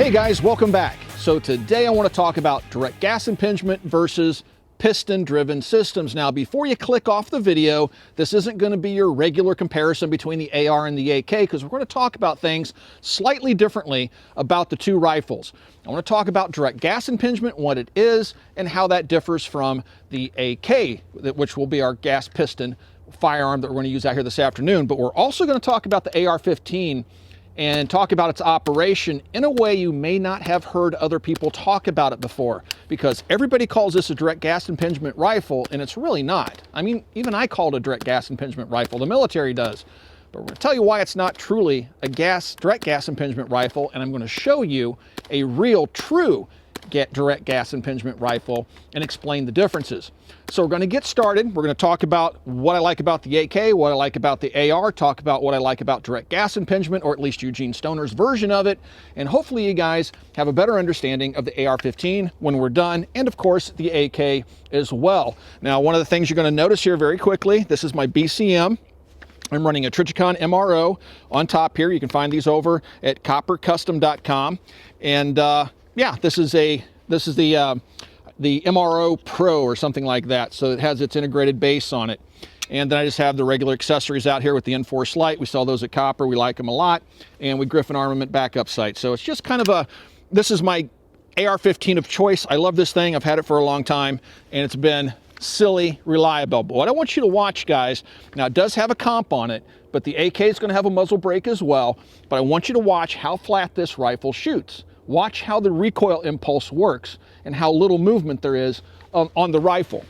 Hey guys, welcome back. So today I want to talk about direct gas impingement versus piston-driven systems. Now, before you click off the video, this isn't going to be your regular comparison between the AR and the AK, because we're going to talk about things slightly differently about the two rifles. I want to talk about direct gas impingement, what it is, and how that differs from the AK, which will be our gas piston firearm that we're going to use out here this afternoon. But we're also going to talk about the AR-15 and talk about its operation in a way you may not have heard other people talk about it before, because everybody calls this a direct gas impingement rifle, and it's really not. I mean, even I call it a direct gas impingement rifle. The military does. But we're going to tell you why it's not truly a direct gas impingement rifle, and I'm going to show you a real, true direct gas impingement rifle and explain the differences. So we're going to get started. We're going to talk about what I like about the AK, what I like about the AR, talk about what I like about direct gas impingement, or at least Eugene Stoner's version of it, and hopefully you guys have a better understanding of the AR-15 when we're done, and of course the AK as well. Now, one of the things you're going to notice here very quickly, this is my BCM. I'm running a Trichicon MRO on top here. You can find these over at coppercustom.com. And yeah, this is the MRO Pro or something like that. So it has its integrated base on it. And then I just have the regular accessories out here with the Enforced light. We sell those at Copper. We like them a lot. And we Griffin Armament backup sight. So it's just kind of this is my AR-15 of choice. I love this thing. I've had it for a long time, and it's been silly reliable. But what I want you to watch, guys, now it does have a comp on it, but the AK is going to have a muzzle brake as well. But I want you to watch how flat this rifle shoots. Watch how the recoil impulse works and how little movement there is on the rifle.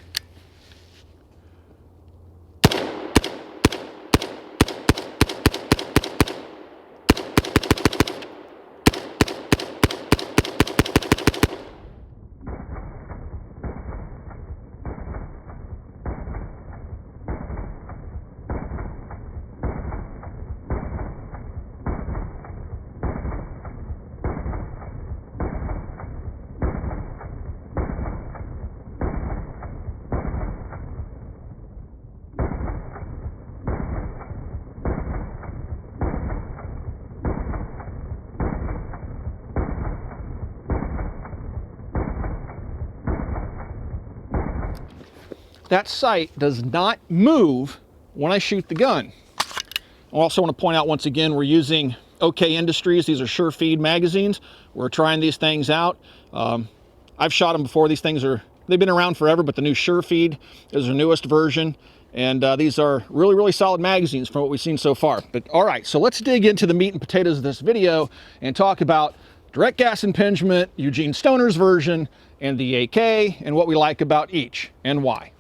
That sight does not move when I shoot the gun. I also want to point out once again, we're using OK Industries. These are Sure Feed magazines. We're trying these things out. I've shot them before. These things they've been around forever, but the new Sure Feed is the newest version. And these are really, really solid magazines from what we've seen so far. But all right, so let's dig into the meat and potatoes of this video and talk about direct gas impingement, Eugene Stoner's version, and the AK, and what we like about each and why.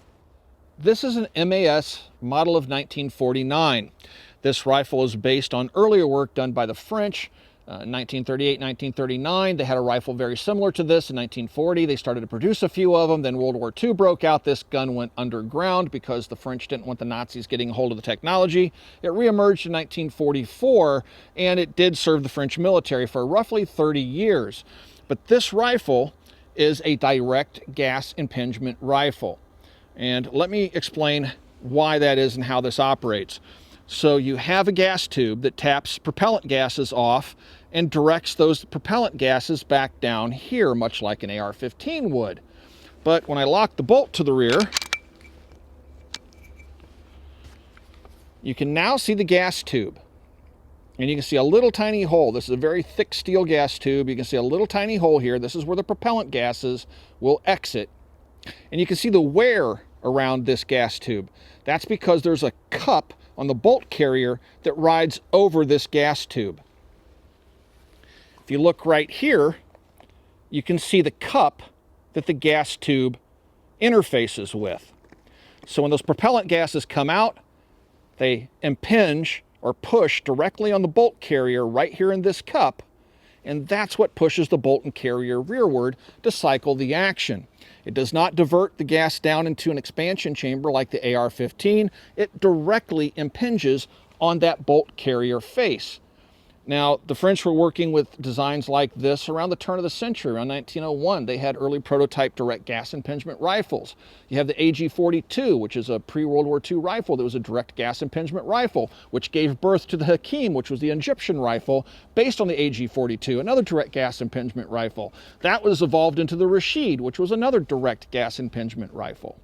This is an MAS model of 1949. This rifle is based on earlier work done by the French, 1938, 1939. They had a rifle very similar to this in 1940. They started to produce a few of them. Then World War II broke out. This gun went underground because the French didn't want the Nazis getting a hold of the technology. It reemerged in 1944, and it did serve the French military for roughly 30 years. But this rifle is a direct gas impingement rifle. And let me explain why that is and how this operates. So you have a gas tube that taps propellant gases off and directs those propellant gases back down here, much like an AR-15 would. But when I lock the bolt to the rear, you can now see the gas tube. And you can see a little tiny hole. This is a very thick steel gas tube. You can see a little tiny hole here. This is where the propellant gases will exit. And you can see the wear around this gas tube. That's because there's a cup on the bolt carrier that rides over this gas tube. If you look right here, you can see the cup that the gas tube interfaces with. So when those propellant gases come out, they impinge or push directly on the bolt carrier right here in this cup, and that's what pushes the bolt and carrier rearward to cycle the action. It does not divert the gas down into an expansion chamber like the AR-15. It directly impinges on that bolt carrier face. Now, the French were working with designs like this around the turn of the century. Around 1901, they had early prototype direct gas impingement rifles. You have the AG-42, which is a pre-World War II rifle that was a direct gas impingement rifle, which gave birth to the Hakim, which was the Egyptian rifle based on the AG-42, another direct gas impingement rifle. That was evolved into the Rashid, which was another direct gas impingement rifle.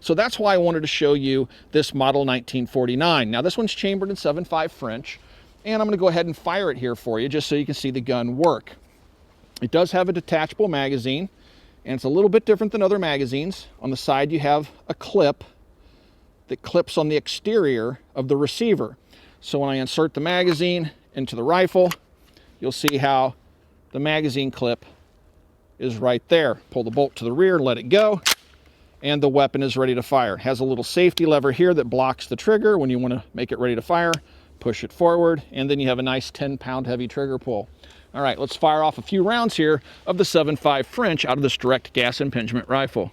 So that's why I wanted to show you this model 1949. Now, this one's chambered in 7.5 French. And I'm going to go ahead and fire it here for you just so you can see the gun work. It does have a detachable magazine, and it's a little bit different than other magazines. On the side you have a clip that clips on the exterior of the receiver. So when I insert the magazine into the rifle, you'll see how the magazine clip is right there. Pull the bolt to the rear, let it go, and the weapon is ready to fire. It has a little safety lever here that blocks the trigger when you want to make it ready to fire. Push it forward, and then you have a nice 10-pound heavy trigger pull. All right, let's fire off a few rounds here of the 7.5 French out of this direct gas impingement rifle.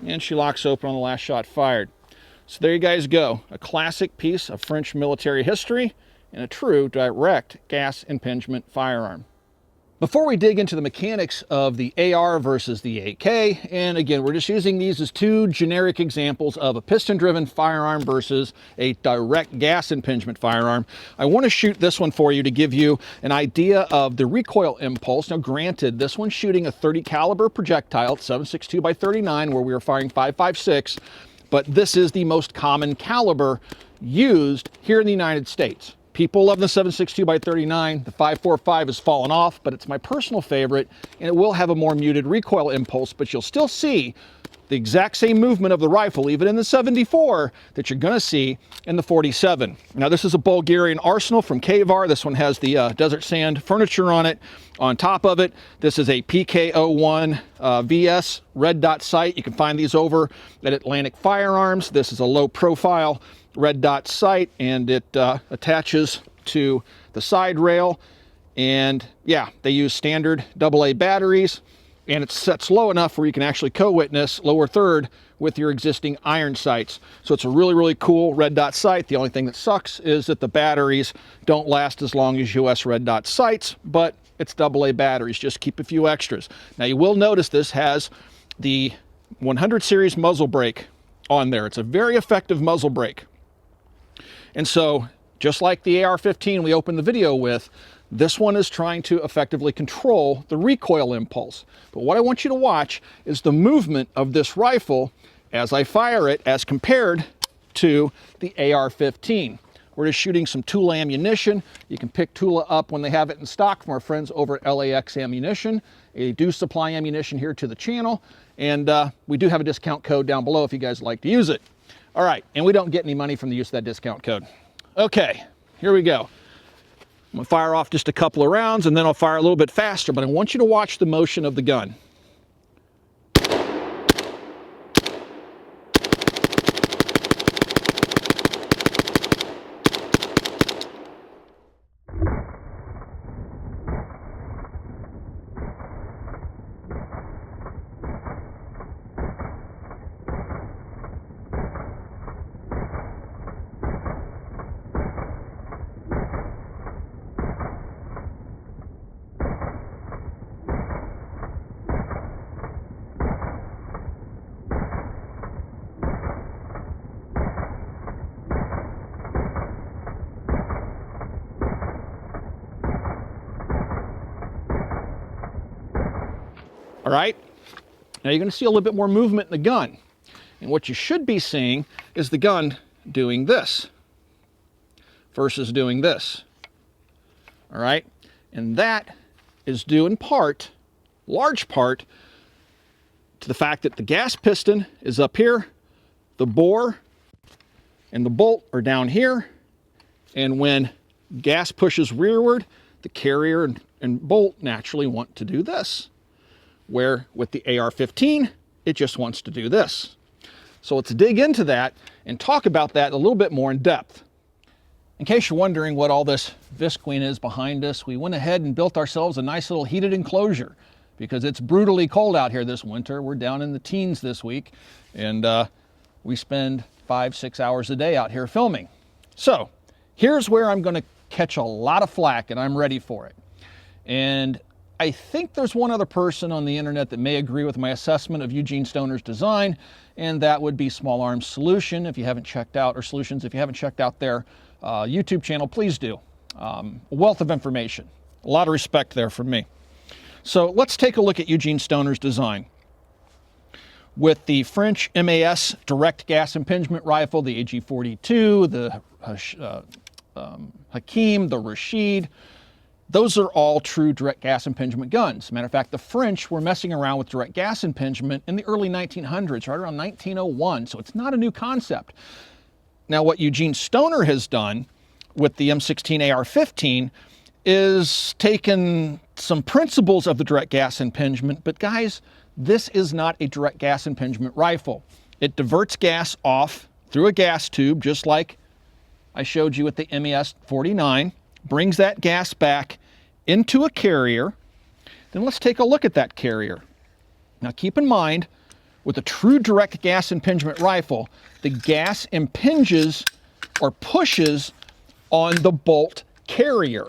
And she locks open on the last shot fired. So there you guys go. A classic piece of French military history and a true direct gas impingement firearm. Before we dig into the mechanics of the AR versus the AK, and again, we're just using these as two generic examples of a piston-driven firearm versus a direct gas impingement firearm, I want to shoot this one for you to give you an idea of the recoil impulse. Now, granted, this one's shooting a 30 caliber projectile, 7.62 by 39, where we were firing 5.56, but this is the most common caliber used here in the United States. People love the 7.62 by 39. The 5.45 has fallen off, but it's my personal favorite, and it will have a more muted recoil impulse, but you'll still see the exact same movement of the rifle, even in the 74, that you're gonna see in the 47. Now, this is a Bulgarian Arsenal from Kvar. This one has the desert sand furniture on it. On top of it, this is a PK01 VS red dot sight. You can find these over at Atlantic Firearms. This is a low profile red dot sight, and it attaches to the side rail. And yeah, they use standard AA batteries, and it sets low enough where you can actually co-witness lower third with your existing iron sights. So it's a really, really cool red dot sight. The only thing that sucks is that the batteries don't last as long as US red dot sights, but it's AA batteries. Just keep a few extras. Now, you will notice this has the 100 series muzzle brake on there. It's a very effective muzzle brake. And so, just like the AR-15 we opened the video with, this one is trying to effectively control the recoil impulse. But what I want you to watch is the movement of this rifle as I fire it as compared to the AR-15. We're just shooting some Tula ammunition. You can pick Tula up when they have it in stock from our friends over at LAX Ammunition. They do supply ammunition here to the channel, and we do have a discount code down below if you guys like to use it. All right, and we don't get any money from the use of that discount code. Okay, here we go. I'm gonna fire off just a couple of rounds, and then I'll fire a little bit faster, but I want you to watch the motion of the gun. All right, now you're going to see a little bit more movement in the gun. And what you should be seeing is the gun doing this versus doing this. All right, and that is due in part, large part, to the fact that the gas piston is up here, the bore and the bolt are down here, and when gas pushes rearward, the carrier and bolt naturally want to do this. Where with the AR-15, it just wants to do this. So let's dig into that and talk about that a little bit more in depth. In case you're wondering what all this visqueen is behind us, we went ahead and built ourselves a nice little heated enclosure because it's brutally cold out here this winter. We're down in the teens this week, and we spend 5-6 hours a day out here filming. So here's where I'm going to catch a lot of flack, and I'm ready for it. And I think there's one other person on the internet that may agree with my assessment of Eugene Stoner's design, and that would be Small Arms Solution. If you haven't checked out, or Solutions, if you haven't checked out their YouTube channel, please do. A wealth of information. A lot of respect there from me. So let's take a look at Eugene Stoner's design. With the French MAS Direct Gas Impingement rifle, the AG-42, the Hakim, the Rashid, those are all true direct gas impingement guns. Matter of fact, the French were messing around with direct gas impingement in the early 1900s, right around 1901, so it's not a new concept. Now, what Eugene Stoner has done with the M16 AR-15 is taken some principles of the direct gas impingement, but guys, this is not a direct gas impingement rifle. It diverts gas off through a gas tube, just like I showed you with the MES-49, brings that gas back into a carrier. Then let's take a look at that carrier. Now keep in mind, with a true direct gas impingement rifle, the gas impinges or pushes on the bolt carrier,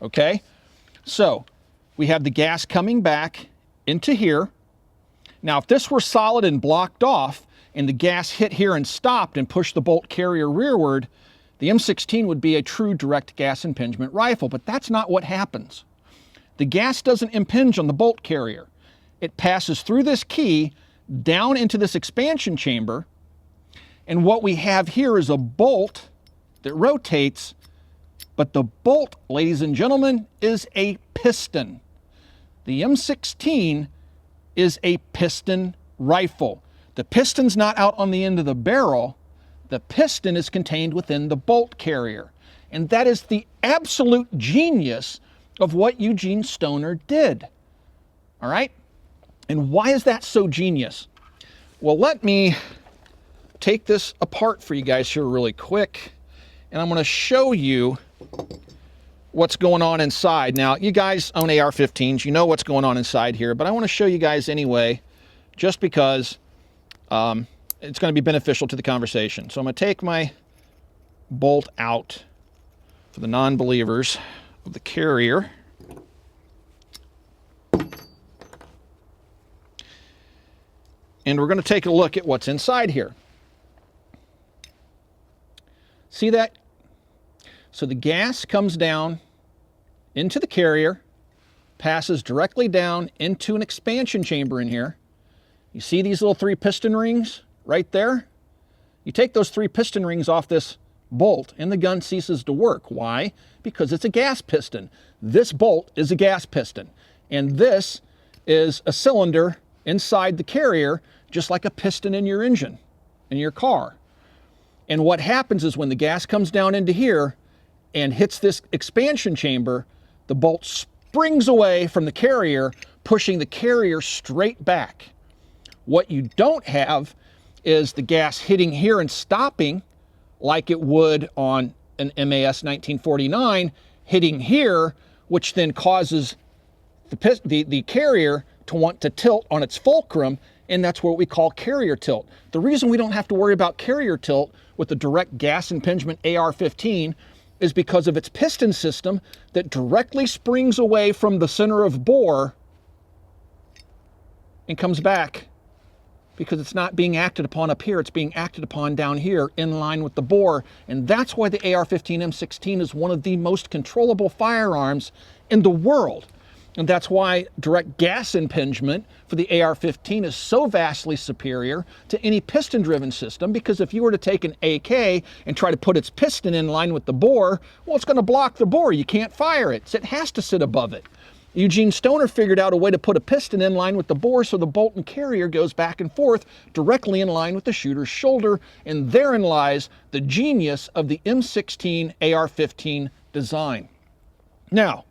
okay? So we have the gas coming back into here. Now, if this were solid and blocked off and the gas hit here and stopped and pushed the bolt carrier rearward, the M16 would be a true direct gas impingement rifle, but that's not what happens. The gas doesn't impinge on the bolt carrier. It passes through this key down into this expansion chamber, and what we have here is a bolt that rotates, but the bolt, ladies and gentlemen, is a piston. The M16 is a piston rifle. The piston's not out on the end of the barrel. The piston is contained within the bolt carrier. And that is the absolute genius of what Eugene Stoner did. All right? And why is that so genius? Well, let me take this apart for you guys here really quick, and I'm going to show you what's going on inside. Now, you guys own AR-15s, you know what's going on inside here, but I want to show you guys anyway, just because it's going to be beneficial to the conversation. So I'm going to take my bolt out for the non-believers of the carrier. And we're going to take a look at what's inside here. See that? So the gas comes down into the carrier, passes directly down into an expansion chamber in here. You see these little 3 piston rings right there? You take those 3 piston rings off this bolt and the gun ceases to work. Why? Because it's a gas piston. This bolt is a gas piston, and this is a cylinder inside the carrier, just like a piston in your engine, in your car. And what happens is when the gas comes down into here and hits this expansion chamber, the bolt springs away from the carrier, pushing the carrier straight back. What you don't have is the gas hitting here and stopping like it would on an MAS 1949, hitting here, which then causes the carrier to want to tilt on its fulcrum, and that's what we call carrier tilt. The reason we don't have to worry about carrier tilt with the direct gas impingement AR-15 is because of its piston system that directly springs away from the center of bore and comes back, because it's not being acted upon up here, it's being acted upon down here in line with the bore. And that's why the AR-15 M16 is one of the most controllable firearms in the world. And that's why direct gas impingement for the AR-15 is so vastly superior to any piston-driven system, because if you were to take an AK and try to put its piston in line with the bore, well, it's going to block the bore. You can't fire it. So it has to sit above it. Eugene Stoner figured out a way to put a piston in line with the bore so the bolt and carrier goes back and forth directly in line with the shooter's shoulder, and therein lies the genius of the M16 AR-15 design. Now,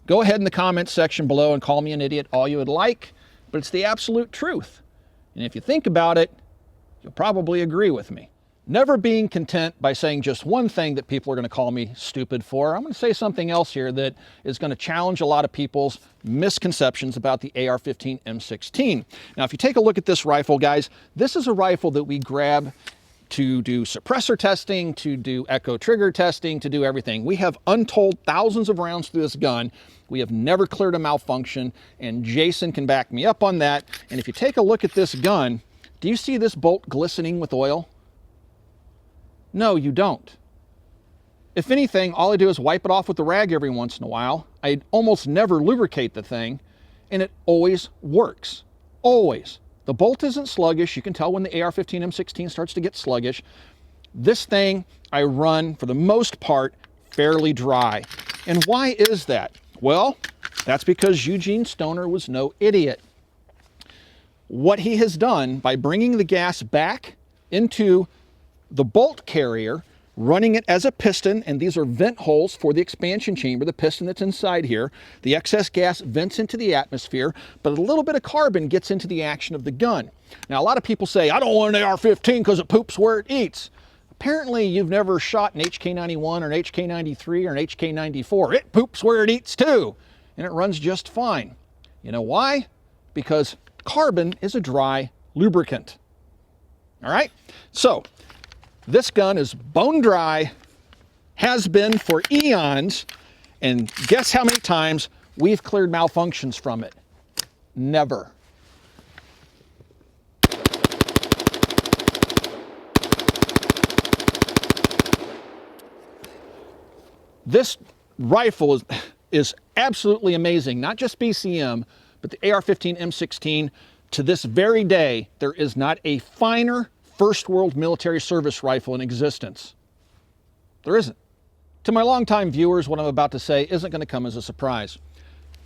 go ahead in the comments section below and call me an idiot all you would like, but it's the absolute truth. And if you think about it, You'll probably agree with me. Never being content by saying just one thing that people are going to call me stupid for, I'm going to say something else here that is going to challenge a lot of people's misconceptions about the AR-15 M16. Now, if you take a look at this rifle, guys, this is a rifle that we grab to do suppressor testing, to do echo trigger testing, to do everything. We have untold thousands of rounds through this gun. We have never cleared a malfunction, and Jason can back me up on that. And if you take a look at this gun, do you see this bolt glistening with oil? No, you don't. If anything, all I do is wipe it off with the rag every once in a while. I almost never lubricate the thing, and it always works. Always. The bolt isn't sluggish. You can tell when the AR-15 M16 starts to get sluggish. This thing I run, for the most part, fairly dry. And why is that? Well, that's because Eugene Stoner was no idiot. What he has done by bringing the gas back into the bolt carrier, running it as a piston, and these are vent holes for the expansion chamber, the piston that's inside here. The excess gas vents into the atmosphere, but a little bit of carbon gets into the action of the gun. Now, a lot of people say, I don't want an AR-15 because it poops where it eats. Apparently, you've never shot an HK91 or an HK93 or an HK94. It poops where it eats too, and it runs just fine. You know why? Because carbon is a dry lubricant. All right? So, this gun is bone dry, has been for eons, and guess how many times we've cleared malfunctions from it? Never. This rifle is absolutely amazing, not just BCM, but the AR-15 M16. To this very day, there is not a finer First World military service rifle in existence. There isn't. To my longtime viewers, what I'm about to say isn't going to come as a surprise.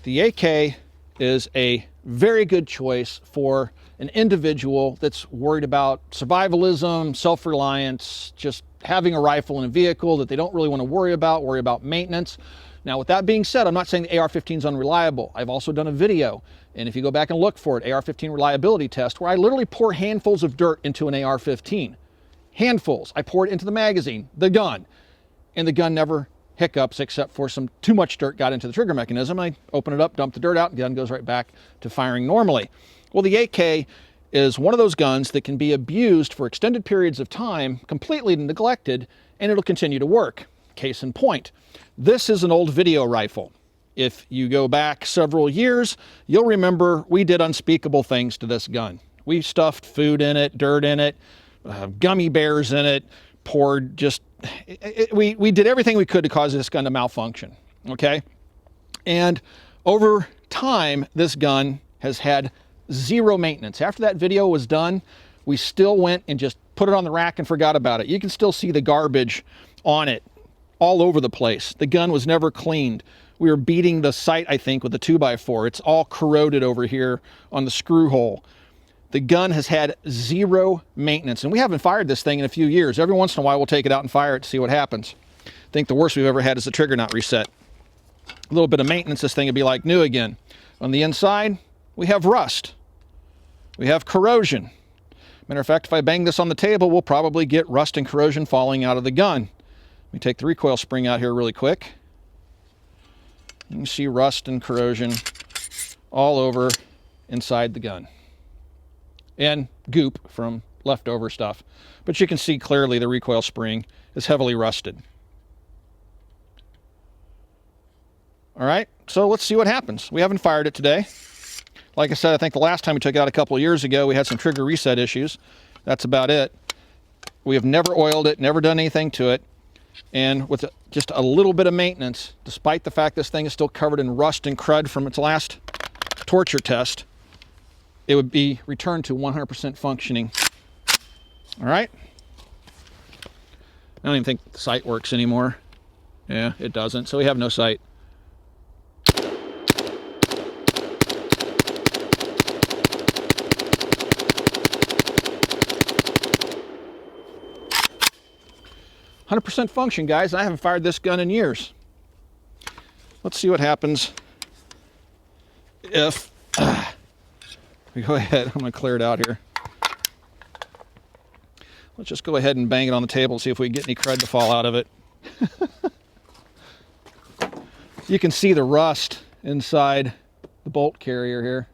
The AK is a very good choice for an individual that's worried about survivalism, self-reliance, just having a rifle in a vehicle that they don't really want to worry about maintenance. Now, with that being said, I'm not saying the AR-15 is unreliable. I've also done a video, and if you go back and look for it, AR-15 reliability test, where I literally pour handfuls of dirt into an AR-15. Handfuls. I pour it into the magazine, the gun, and the gun never hiccups except for some too much dirt got into the trigger mechanism. I open it up, dump the dirt out, and the gun goes right back to firing normally. Well, the AK is one of those guns that can be abused for extended periods of time, completely neglected, and it'll continue to work. Case in point. This is an old video rifle. If you go back several years, you'll remember we did unspeakable things to this gun. We stuffed food in it, dirt in it, gummy bears in it, poured we did everything we could to cause this gun to malfunction, okay? And over time, this gun has had zero maintenance. After that video was done, we still went and just put it on the rack and forgot about it. You can still see the garbage on it all over the place. The gun was never cleaned. We were beating the sight, I think, with a 2x4. It's all corroded over here on the screw hole. The gun has had zero maintenance, and we haven't fired this thing in a few years. Every once in a while, we'll take it out and fire it to see what happens. I think the worst we've ever had is the trigger not reset. A little bit of maintenance, this thing would be like new again. On the inside, we have rust. We have corrosion. Matter of fact, if I bang this on the table, we'll probably get rust and corrosion falling out of the gun. Let me take the recoil spring out here really quick. You can see rust and corrosion all over inside the gun. And goop from leftover stuff. But you can see clearly the recoil spring is heavily rusted. All right, so let's see what happens. We haven't fired it today. Like I said, I think the last time we took it out a couple of years ago, we had some trigger reset issues. That's about it. We have never oiled it, never done anything to it. And with just a little bit of maintenance, despite the fact this thing is still covered in rust and crud from its last torture test, it would be returned to 100% functioning. All right? I don't even think the sight works anymore. Yeah, it doesn't, so we have no sight. %, function, guys. I haven't fired this gun in years. Let's see what happens if we go ahead. I'm going to clear it out here. Let's just go ahead and bang it on the table and see if we can get any crud to fall out of it. You can see the rust inside the bolt carrier here.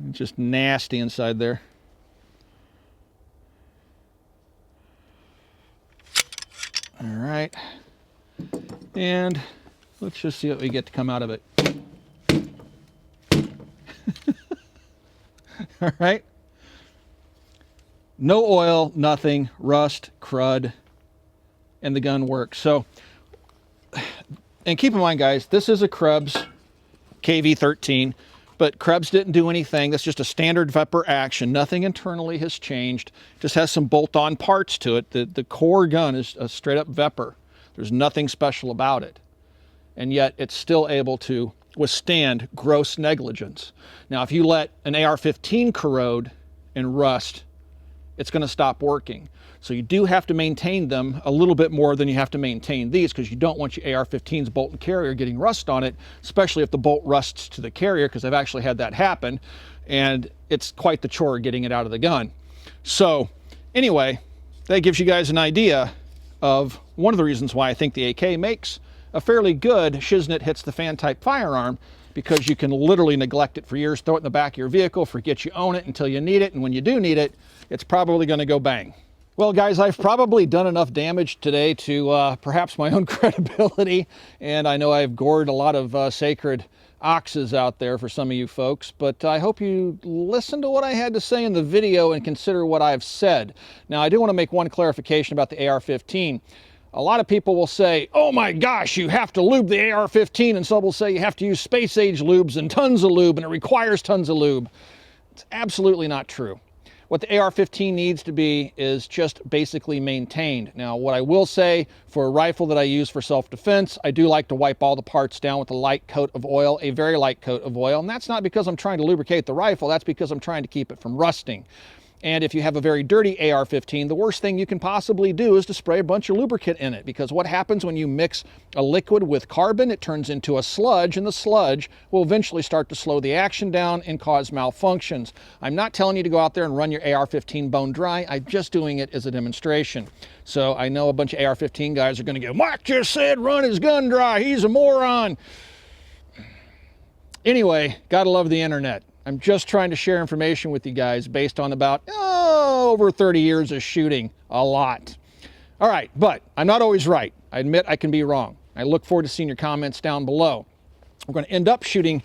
It's just nasty inside there. All right. And let's just see what we get to come out of it. All right. No oil, nothing, rust, crud, and the gun works. So, and keep in mind, guys, this is a Krebs KV13, but Krebs didn't do anything. That's just a standard Vepr action. Nothing internally has changed. Just has some bolt-on parts to it. The core gun is a straight-up Vepr. There's nothing special about it. And yet it's still able to withstand gross negligence. Now, if you let an AR-15 corrode and rust, it's going to stop working. So you do have to maintain them a little bit more than you have to maintain these, because you don't want your AR-15's bolt and carrier getting rust on it, especially if the bolt rusts to the carrier, because I've actually had that happen, and it's quite the chore getting it out of the gun. So anyway, that gives you guys an idea of one of the reasons why I think the AK makes a fairly good shiznit hits the fan type firearm, because you can literally neglect it for years, throw it in the back of your vehicle, forget you own it until you need it, and when you do need it, it's probably going to go bang. Well, guys, I've probably done enough damage today to perhaps my own credibility, and I know I've gored a lot of sacred oxes out there for some of you folks, but I hope you listen to what I had to say in the video and consider what I've said. Now, I do want to make one clarification about the AR-15. A lot of people will say, oh my gosh, you have to lube the AR-15, and some will say you have to use space-age lubes and tons of lube, and it requires tons of lube. It's absolutely not true. What the AR-15 needs to be is just basically maintained. Now, what I will say, for a rifle that I use for self-defense, I do like to wipe all the parts down with a light coat of oil, a very light coat of oil, and that's not because I'm trying to lubricate the rifle, that's because I'm trying to keep it from rusting. And if you have a very dirty AR-15, the worst thing you can possibly do is to spray a bunch of lubricant in it, because what happens when you mix a liquid with carbon, it turns into a sludge, and the sludge will eventually start to slow the action down and cause malfunctions. I'm not telling you to go out there and run your AR-15 bone dry. I'm just doing it as a demonstration. So I know a bunch of AR-15 guys are going to go, Mike just said run his gun dry, he's a moron. Anyway, gotta love the internet. I'm just trying to share information with you guys based on about over 30 years of shooting, a lot. All right, but I'm not always right. I admit I can be wrong. I look forward to seeing your comments down below. We're going to end up shooting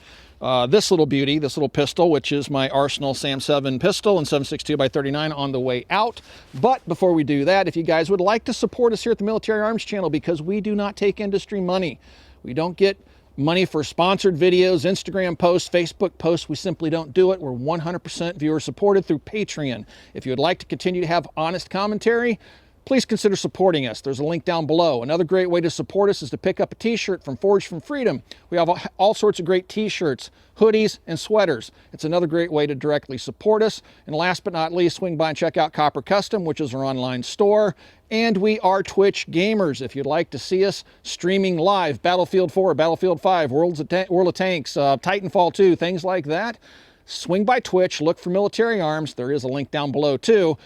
this little beauty, this little pistol, which is my Arsenal SAM-7 pistol and 7.62x39 on the way out. But before we do that, if you guys would like to support us here at the Military Arms Channel, because we do not take industry money. We don't get money for sponsored videos, Instagram posts, Facebook posts. We simply don't do it. We're 100% viewer supported through Patreon. If you would like to continue to have honest commentary, please consider supporting us. There's a link down below. Another great way to support us is to pick up a t-shirt from Forged from Freedom. We have all sorts of great t-shirts, hoodies, and sweaters. It's another great way to directly support us. And last but not least, swing by and check out Copper Custom, which is our online store. And we are Twitch gamers. If you'd like to see us streaming live, Battlefield 4, Battlefield 5, World of Tanks, Titanfall 2, things like that, swing by Twitch, look for Military Arms. There is a link down below too.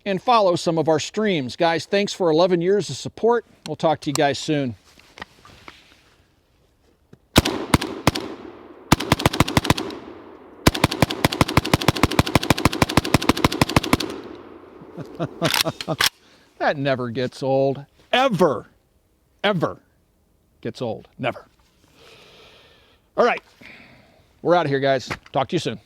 And follow some of our streams. Guys, thanks for 11 years of support. We'll talk to you guys soon. That never gets old. Ever. Ever gets old. Never. All right. We're out of here, guys. Talk to you soon.